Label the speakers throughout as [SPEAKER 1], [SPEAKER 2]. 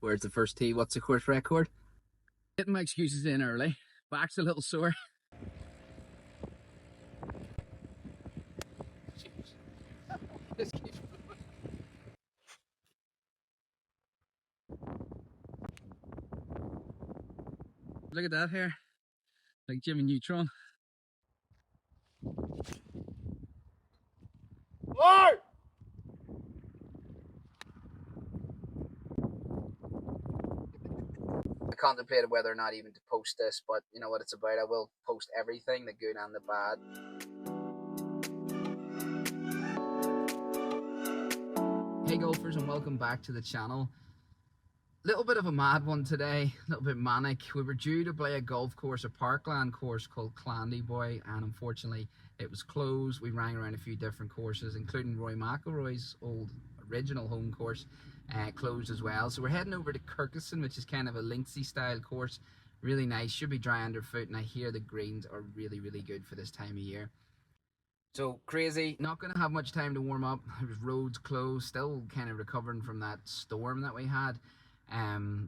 [SPEAKER 1] Where's the first tee? What's the course record?
[SPEAKER 2] Getting my excuses in early. Back's a little sore. Look at that here. Like Jimmy Neutron.
[SPEAKER 1] Lord! I contemplated whether or not even to post this, but you know what it's about. I will post everything, the good and the bad. Hey golfers, and welcome back to the channel. Little bit of a mad one today, a little bit manic. We were due to play a golf course, a parkland course called Clandyboy, and unfortunately it was closed. We rang around a few different courses, including Roy McIlroy's old original home course, closed as well. So we're heading over to Kirkistown, which is kind of a linksy style course. Really nice, should be dry underfoot, and I hear the greens are really good for this time of year. So crazy, not going to have much time to warm up. There was roads closed, still kind of recovering from that storm that we had.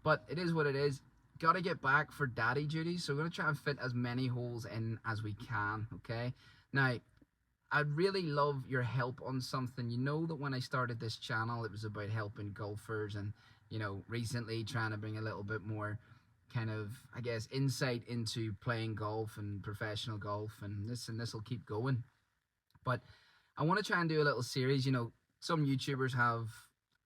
[SPEAKER 1] But it is what it is. Got to get back for daddy duties, so we're going to try and fit as many holes in as we can, okay? Now, I'd really love your help on something. You know that when I started this channel, it was about helping golfers and, you know, recently trying to bring a little bit more kind of, I guess, insight into playing golf and professional golf, and this will keep going. But I want to try and do a little series. You know, some YouTubers have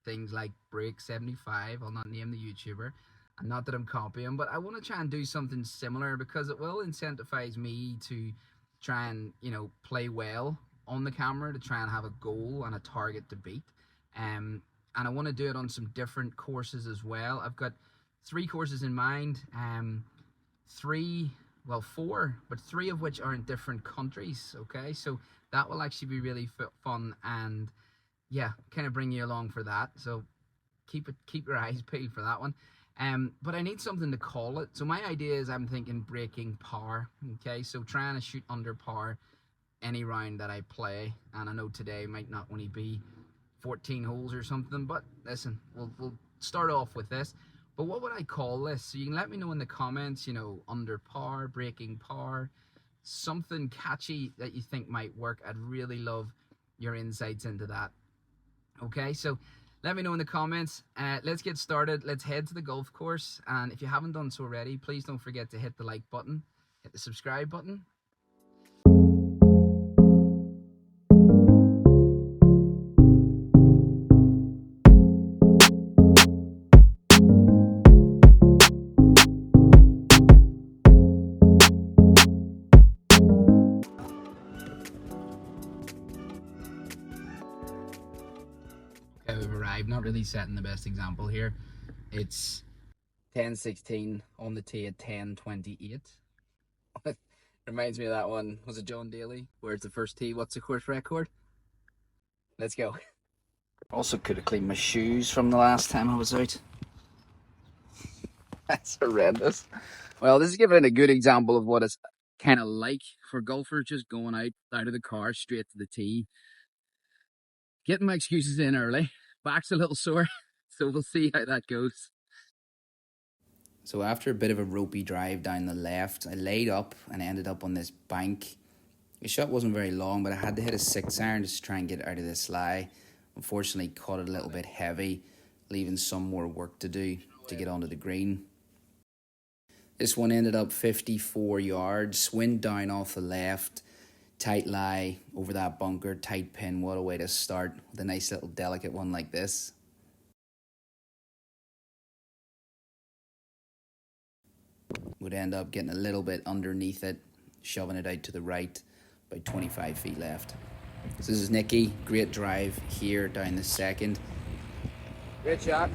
[SPEAKER 1] things like Break 75. I'll not name the YouTuber, and not that I'm copying, but I want to try and do something similar because it will incentivize me to try and, you know, play well on the camera, to try and have a goal and a target to beat. And I want to do it on some different courses as well. I've got 3 courses in mind, 4, but 3 of which are in different countries, okay? So that will actually be really fun, and yeah, kind of bring you along for that. So keep your eyes peeled for that one. But I need something to call it. So my idea is, I'm thinking breaking par. Okay, so trying to shoot under par any round that I play. And I know today might not only be 14 holes or something, but listen, we'll start off with this. But what would I call this? So you can let me know in the comments, you know, under par, breaking par, something catchy that you think might work. I'd really love your insights into that. Okay, so let me know in the comments. Let's get started. Let's head to the golf course. And if you haven't done so already, please don't forget to hit the like button, hit the subscribe button. Okay, we've arrived. Not really setting the best example here. It's 10:16 on the tee at 10:28. Reminds me of that one. Was it John Daly? Where's the first tee? What's the course record? Let's go. Also could have cleaned my shoes from the last time I was out. That's horrendous. Well, this is giving a good example of what it's kind of like for golfers, just going out of the car straight to the tee. Getting my excuses in early. Back's a little sore, so we'll see how that goes. So after a bit of a ropey drive down the left, I laid up and ended up on this bank. The shot wasn't very long, but I had to hit a 6-iron just to try and get out of this lie. Unfortunately, caught it a little bit heavy, leaving some more work to do to get onto the green. This one ended up 54 yards, wind down off the left, tight lie over that bunker, tight pin. What a way to start with a nice little delicate one like this. Would end up getting a little bit underneath it, shoving it out to the right, about 25 feet left. So this is Nicky, great drive here down the second. Great shot.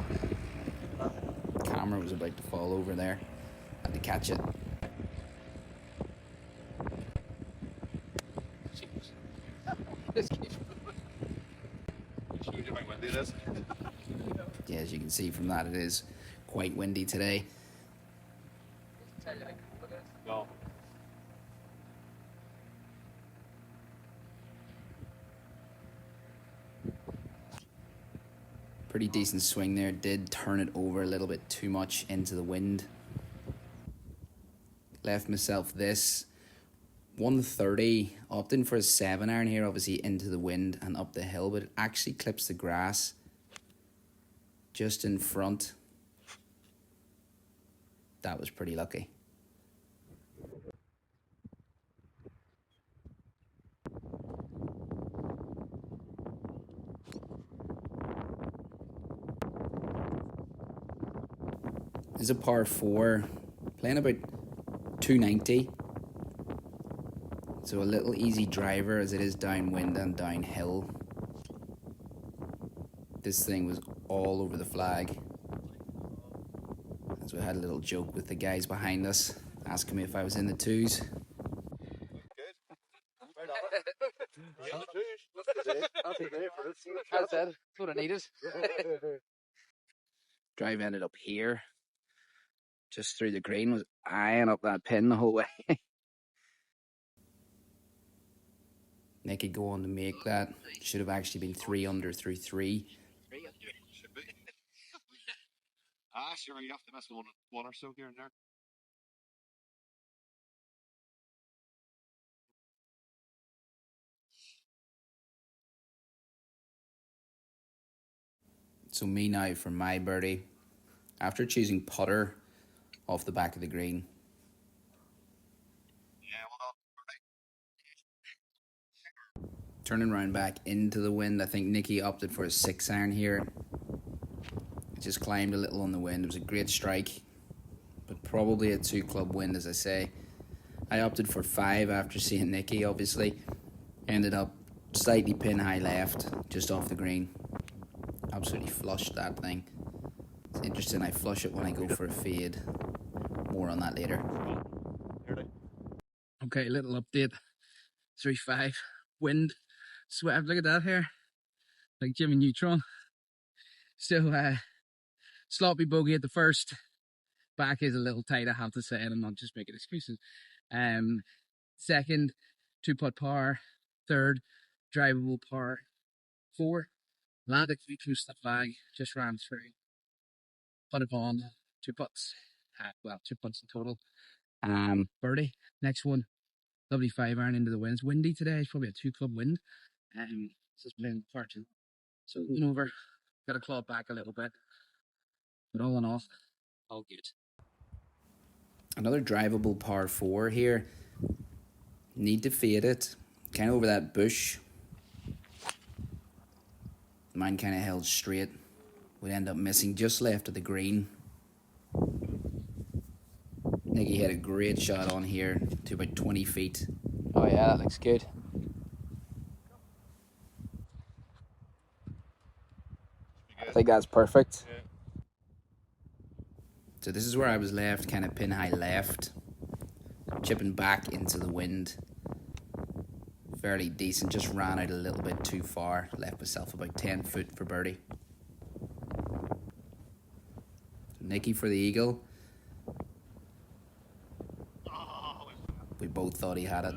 [SPEAKER 1] Camera was about to fall over there. Had to catch it. Yeah, as you can see from that, it is quite windy today.
[SPEAKER 3] Well,
[SPEAKER 1] Pretty decent swing there. Did turn it over a little bit too much into the wind. Left myself this 130, opting for a 7-iron here, obviously into the wind and up the hill, but it actually clips the grass just in front. That was pretty lucky. This is a par 4, playing about 290. So a little easy driver as it is downwind and downhill. This thing was all over the flag. So we had a little joke with the guys behind us, asking me if I was in the twos. That's what I needed. Drive ended up here, just through the green, was eyeing up that pin the whole way. Nicky go on to make that. Should have actually been 3 under through 3.
[SPEAKER 3] Should be. Sure, you have to miss one or so here and there.
[SPEAKER 1] So me now for my birdie, after choosing putter off the back of the green.
[SPEAKER 3] Yeah, well done.
[SPEAKER 1] Turning round back into the wind, I think Nicky opted for a 6-iron here. It just climbed a little on the wind. It was a great strike, but probably a 2-club wind, as I say. I opted for 5 after seeing Nicky, obviously. Ended up slightly pin high left, just off the green. Absolutely flushed that thing. It's interesting, I flush it when I go for a fade. More on that later.
[SPEAKER 2] Okay, little update. 3-5. Wind. Swept. Look at that here. Like Jimmy Neutron. So, sloppy bogey at the first. Back is a little tight, I have to say, and I'm not just making excuses. Second, 2-putt par. Third, drivable par. 4. Landed 3 close to the flag. Just ran through. Put it on. 2 putts. Well, 2 putts in total. Birdie. Next one. Lovely 5-iron into the wind. It's windy today. It's probably a 2-club wind. Just playing par 2. So went over. Got to claw it back a little bit. But all in all, all good.
[SPEAKER 1] Another drivable par 4 here. Need to fade it. Kind of over that bush. Mine kind of held straight. Would end up missing just left of the green. Nicky had a great shot on here to about 20 feet. Oh yeah, that looks good. I think that's perfect.
[SPEAKER 3] Yeah.
[SPEAKER 1] So this is where I was left, kind of pin high left. Chipping back into the wind. Fairly decent, just ran out a little bit too far. Left myself about 10 foot for birdie. Nicky for the eagle. We both thought he had it.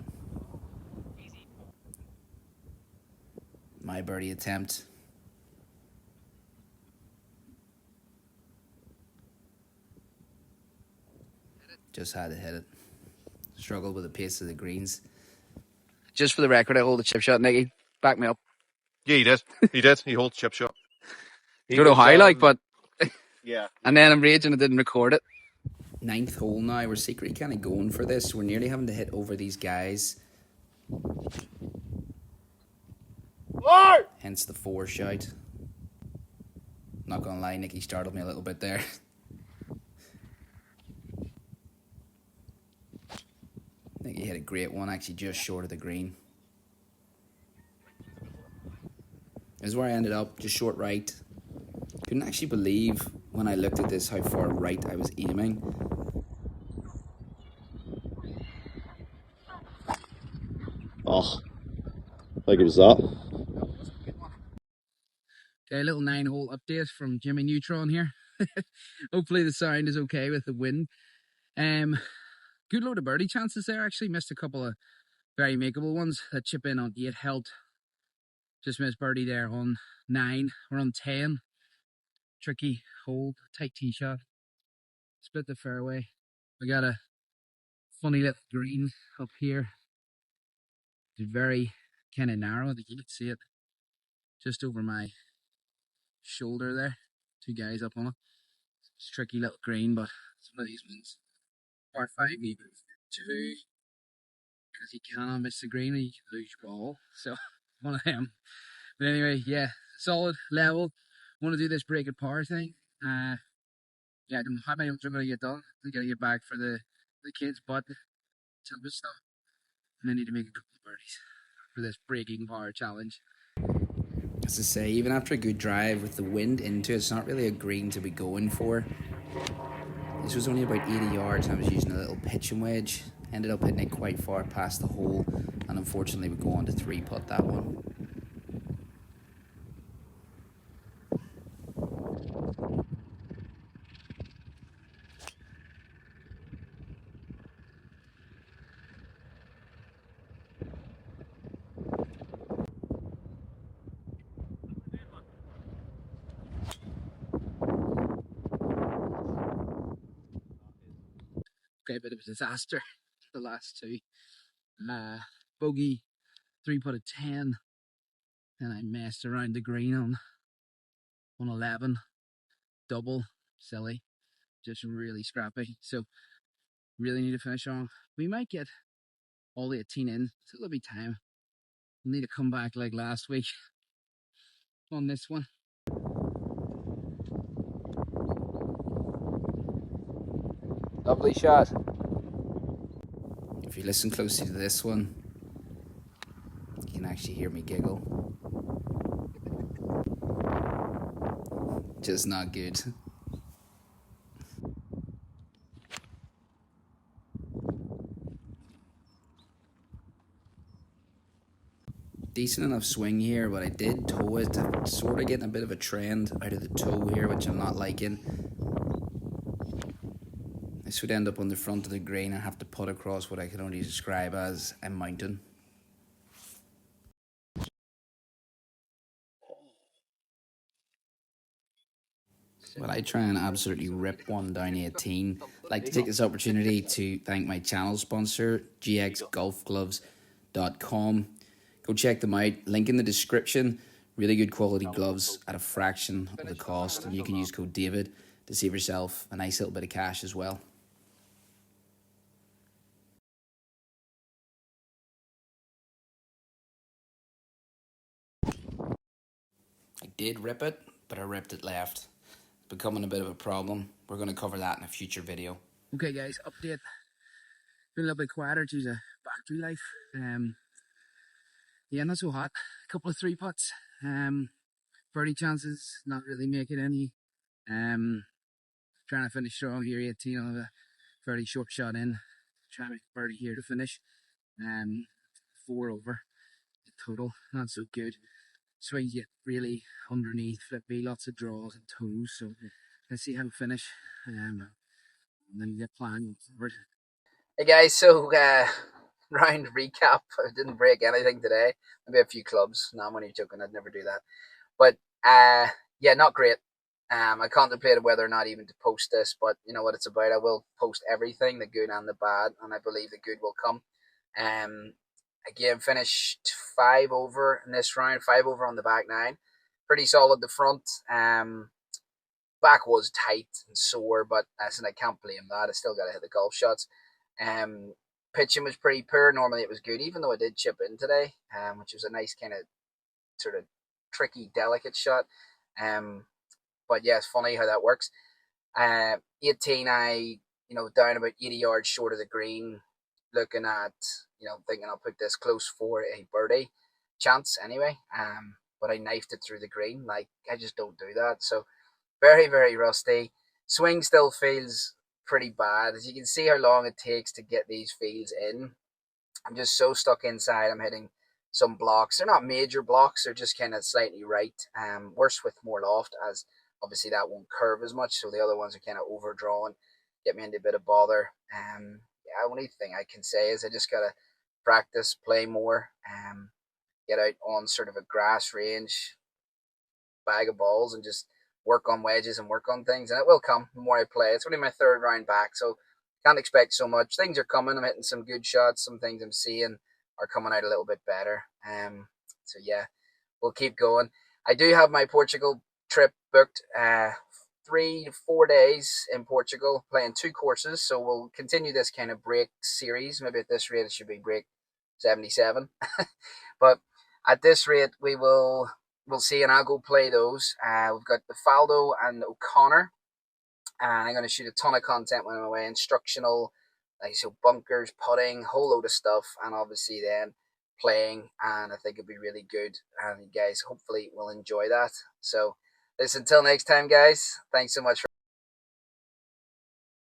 [SPEAKER 1] My birdie attempt. Just had to hit it. Struggled with the pace of the greens. Just for the record, I hold the chip shot, Nicky. Back me up.
[SPEAKER 3] Yeah, he did. He did. He holds chip shot.
[SPEAKER 1] Don't know how, like, but...
[SPEAKER 3] Yeah.
[SPEAKER 1] And then I'm raging I didn't record it. 9th hole now. We're secretly kind of going for this. We're nearly having to hit over these guys.
[SPEAKER 3] Lord!
[SPEAKER 1] Hence the 4 shout. Not gonna lie, Nicky startled me a little bit there. Nicky hit a great one, actually just short of the green. This is where I ended up, just short right. Couldn't actually believe when I looked at this how far right I was aiming.
[SPEAKER 3] Oh, like it was that.
[SPEAKER 2] Okay, a little 9-hole update from Jimmy Neutron here. Hopefully the sound is okay with the wind. Good load of birdie chances there. Actually missed a couple of very makeable ones. That chip in on 8 helped. Just missed birdie there on 9. We're on 10. tricky hole, tight tee shot. Split the fairway. We got a funny little green up here. It's very kind of narrow. I think you can see it just over my shoulder there. Two guys up on it. It's a tricky little green, but it's one of these ones. Par 5, even 2. Because you cannot miss the green and you can lose your ball. So, one of them. But anyway, yeah, solid level. Want to do this break at par thing. Yeah, I don't know how many ones are going to get done. I'm going to get back for the kids, but Tilbury stuff. And I need to make a couple of birdies for this breaking par challenge.
[SPEAKER 1] As I say, even after a good drive with the wind into it, it's not really a green to be going for. This was only about 80 yards and I was using a little pitching wedge. Ended up hitting it quite far past the hole, and unfortunately we go on to 3-putt that one.
[SPEAKER 2] Okay, a bit of a disaster. The last two. Bogey, 3-putt at 10. And I messed around the green on 11. Double. Silly. Just really scrappy. So, really need to finish on. We might get all 18 in. So there'll be time. We'll need to come back like last week on this one.
[SPEAKER 1] Lovely shot. If you listen closely to this one, you can actually hear me giggle. Just not good. Decent enough swing here, but I did toe it. I'm sort of getting a bit of a trend out of the toe here, which I'm not liking. This would end up on the front of the green and have to putt across what I can only describe as a mountain. Well, I try and absolutely rip one down 18. I'd like to take this opportunity to thank my channel sponsor, gxgolfgloves.com. Go check them out. Link in the description. Really good quality gloves at a fraction of the cost. And you can use code David to save yourself a nice little bit of cash as well. I did rip it, but I ripped it left. It's becoming a bit of a problem. We're going to cover that in a future video.
[SPEAKER 2] Okay guys, update. Been a little bit quieter due to battery life. Yeah, not so hot. A couple of 3-putts. Birdie chances, not really making any. Trying to finish strong here, 18 on a fairly short shot in. Trying to make birdie here to finish. 4 over in total, not so good. Swings get really underneath, flippy, lots of draws and toes. So let's see how we finish. And then get plan forward.
[SPEAKER 1] Hey guys, so round recap. I didn't break anything today. Maybe a few clubs. No, I'm only joking. I'd never do that. But yeah, not great. I contemplated whether or not even to post this, but you know what it's about. I will post everything, the good and the bad, and I believe the good will come. Again, finished 5 over in this round, 5 over on the back 9. Pretty solid the front. Back was tight and sore, but listen, I can't blame that. I still got to hit the golf shots. Pitching was pretty poor. Normally it was good, even though I did chip in today, which was a nice kind of sort of tricky, delicate shot. But yeah, it's funny how that works. 18, I down about 80 yards short of the green, looking at thinking I'll put this close for a birdie chance anyway. But I knifed it through the green. Like I just don't do that. So very, very rusty. Swing still feels pretty bad. As you can see how long it takes to get these fields in. I'm just so stuck inside. I'm hitting some blocks. They're not major blocks. They're just kind of slightly right. Worse with more loft, as obviously that won't curve as much. So the other ones are kind of overdrawn. Get me into a bit of bother. Yeah, only thing I can say is I just got to practice, play more, get out on sort of a grass range, bag of balls, and just work on wedges and work on things, and it will come the more I play. It's only my third round back, so can't expect so much. Things are coming. I'm hitting some good shots. Some things I'm seeing are coming out a little bit better. So yeah, we'll keep going. I do have my Portugal trip booked. 3 to 4 days in Portugal, playing 2 courses. So we'll continue this kind of break series. Maybe at this rate it should be break 77. But at this rate we'll see, and I'll go play those. We've got the Faldo and O'Connor, and I'm going to shoot a ton of content when I'm away, instructional, like so bunkers, putting, whole load of stuff, and obviously then playing, and I think it'll be really good, and you guys hopefully will enjoy that. So listen, until next time guys, thanks so much for